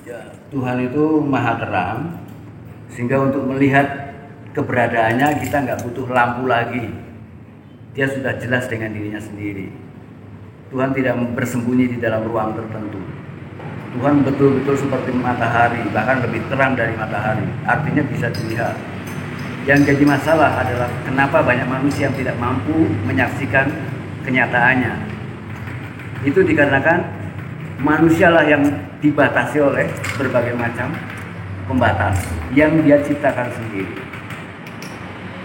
Ya, Tuhan itu maha terang, sehingga untuk melihat keberadaannya kita nggak butuh lampu lagi. Dia sudah jelas dengan dirinya sendiri. Tuhan tidak bersembunyi di dalam ruang tertentu. Tuhan betul-betul seperti matahari, bahkan lebih terang dari matahari. Artinya bisa dilihat. Yang jadi masalah adalah kenapa banyak manusia yang tidak mampu menyaksikan kenyataannya. Itu dikarenakan manusialah yang dibatasi oleh berbagai macam pembatas yang dia ciptakan sendiri.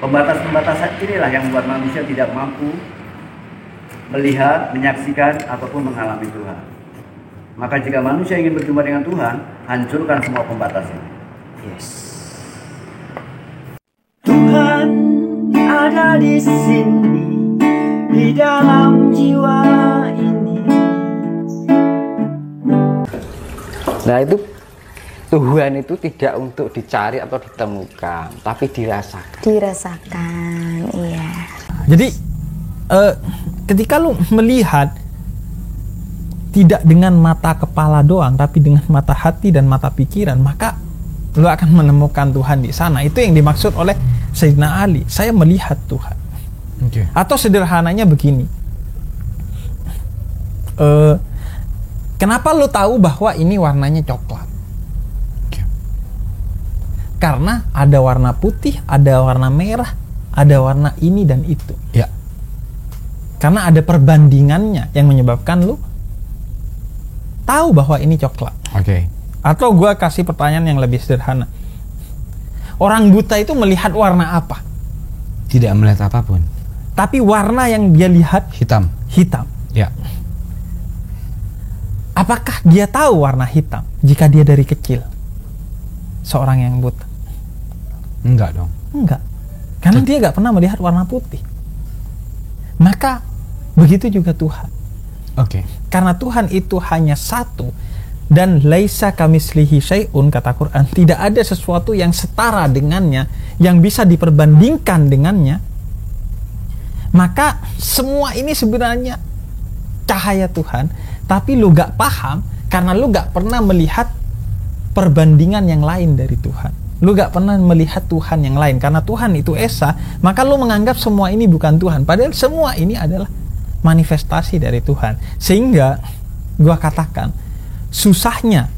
Pembatas-pembatasan inilah yang membuat manusia tidak mampu melihat, menyaksikan, ataupun mengalami Tuhan. Maka jika manusia ingin berjumpa dengan Tuhan, hancurkan semua pembatas ini. Yes. Tuhan ada di sini, di dalam jiwa ini. Nah itu Tuhan itu tidak untuk dicari atau ditemukan, tapi dirasakan. Dirasakan, iya. Jadi ketika lu melihat tidak dengan mata kepala doang, tapi dengan mata hati dan mata pikiran, maka lu akan menemukan Tuhan di sana. Itu yang dimaksud oleh Sayyidina Ali. Saya melihat Tuhan. Okay. Atau sederhananya begini. Kenapa lu tahu bahwa ini warnanya coklat? Okay. Karena ada warna putih, ada warna merah, ada warna ini dan itu. Ya. Karena ada perbandingannya yang menyebabkan lu tahu bahwa ini coklat. Oke. Okay. Atau gue kasih pertanyaan yang lebih sederhana. Orang buta itu melihat warna apa? Tidak melihat apapun. Tapi warna yang dia lihat hitam. Hitam. Ya. Apakah dia tahu warna hitam jika dia dari kecil seorang yang buta? Enggak dong. Enggak. Karena dia nggak pernah melihat warna putih. Maka begitu juga Tuhan. Oke. Karena Tuhan itu hanya satu dan laisa kamislihi syai'un, kata Quran, tidak ada sesuatu yang setara dengannya, yang bisa diperbandingkan dengannya. Maka semua ini sebenarnya cahaya Tuhan, tapi lu gak paham karena lu gak pernah melihat perbandingan yang lain dari Tuhan. Lu gak pernah melihat Tuhan yang lain. Karena Tuhan itu esa, maka lu menganggap semua ini bukan Tuhan, padahal semua ini adalah manifestasi dari Tuhan. Sehingga gua katakan susahnya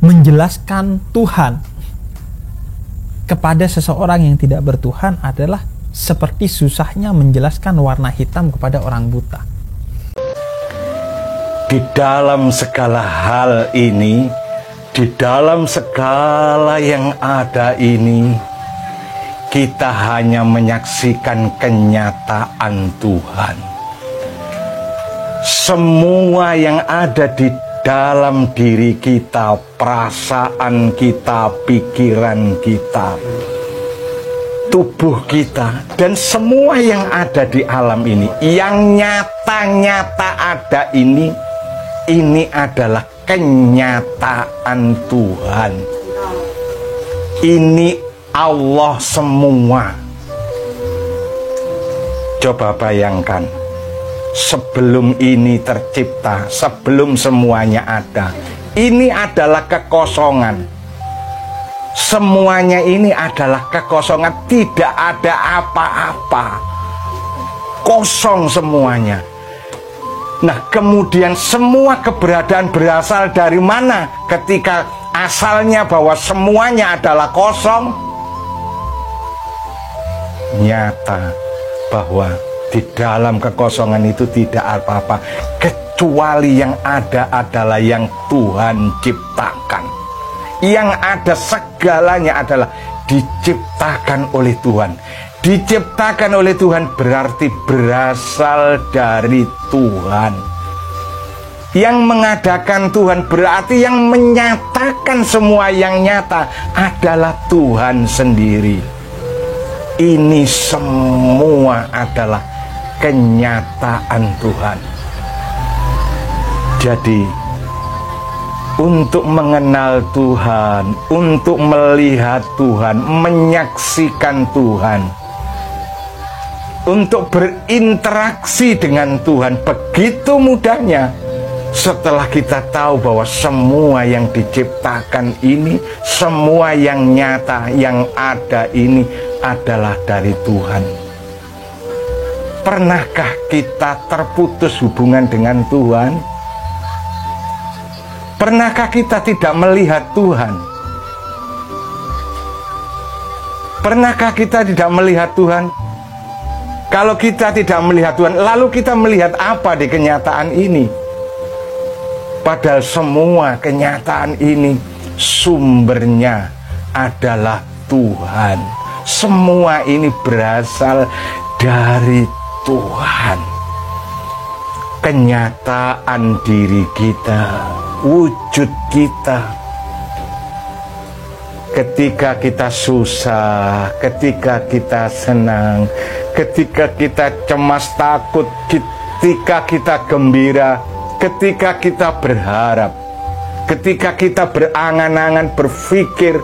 menjelaskan Tuhan kepada seseorang yang tidak bertuhan adalah seperti susahnya menjelaskan warna hitam kepada orang buta. Di dalam segala hal ini, di dalam segala yang ada ini, kita hanya menyaksikan kenyataan Tuhan. Semua yang ada di dalam diri kita, perasaan kita, pikiran kita, tubuh kita, dan semua yang ada di alam ini, yang nyata-nyata ada ini adalah kenyataan Tuhan. Ini Allah semua. Coba bayangkan, sebelum ini tercipta, sebelum semuanya ada, ini adalah kekosongan. Semuanya ini adalah kekosongan, tidak ada apa-apa, kosong semuanya. Nah, kemudian semua keberadaan berasal dari mana? Ketika asalnya bahwa semuanya adalah kosong, nyata bahwa di dalam kekosongan itu tidak apa-apa, kecuali yang ada adalah yang Tuhan ciptakan. Yang ada segalanya adalah diciptakan oleh Tuhan. Diciptakan oleh Tuhan berarti berasal dari Tuhan. Yang mengadakan Tuhan berarti yang menyatakan semua yang nyata adalah Tuhan sendiri. Ini semua adalah kenyataan Tuhan. Jadi untuk mengenal Tuhan, untuk melihat Tuhan, menyaksikan Tuhan, untuk berinteraksi dengan Tuhan begitu mudahnya setelah kita tahu bahwa semua yang diciptakan ini, semua yang nyata, yang ada ini adalah dari Tuhan. Pernahkah kita terputus hubungan dengan Tuhan? Pernahkah kita tidak melihat Tuhan? Pernahkah kita tidak melihat Tuhan? Kalau kita tidak melihat Tuhan, lalu kita melihat apa di kenyataan ini? Padahal semua kenyataan ini sumbernya adalah Tuhan. Semua ini berasal dari Tuhan. Kenyataan diri kita, wujud kita, ketika kita susah, ketika kita senang, ketika kita cemas takut, ketika kita gembira, ketika kita berharap, ketika kita berangan-angan berpikir,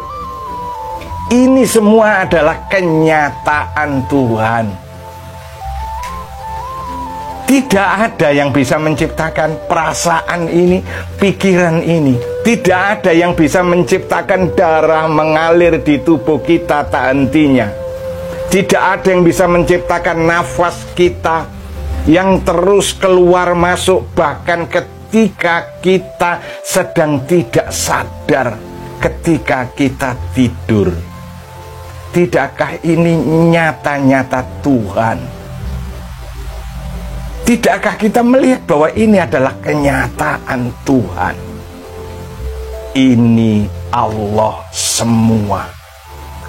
ini semua adalah kenyataan Tuhan. Tidak ada yang bisa menciptakan perasaan ini, pikiran ini. Tidak ada yang bisa menciptakan darah mengalir di tubuh kita tak hentinya. Tidak ada yang bisa menciptakan nafas kita yang terus keluar masuk, bahkan ketika kita sedang tidak sadar, ketika kita tidur. Tidakkah ini nyata-nyata Tuhan? Tidakkah kita melihat bahwa ini adalah kenyataan Tuhan? Ini Allah semua.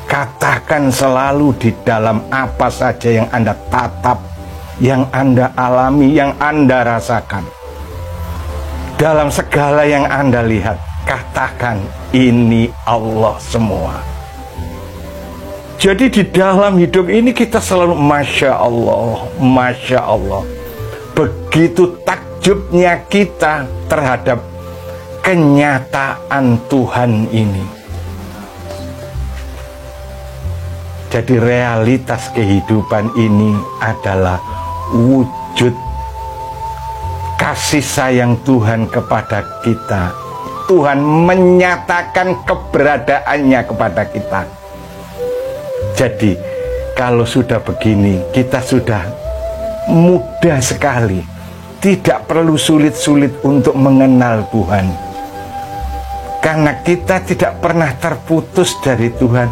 Katakan selalu di dalam apa saja yang Anda tatap, yang Anda alami, yang Anda rasakan. Dalam segala yang Anda lihat, katakan ini Allah semua. Jadi di dalam hidup ini kita selalu Masya Allah, Masya Allah. Begitu takjubnya kita terhadap kenyataan Tuhan ini. Jadi realitas kehidupan ini adalah wujud kasih sayang Tuhan kepada kita. Tuhan menyatakan keberadaannya kepada kita. Jadi kalau sudah begini, kita sudah mudah sekali, tidak perlu sulit-sulit untuk mengenal Tuhan, karena kita tidak pernah terputus dari Tuhan,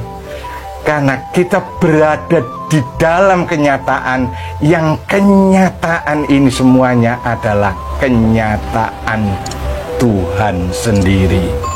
karena kita berada di dalam kenyataan yang kenyataan ini semuanya adalah kenyataan Tuhan sendiri.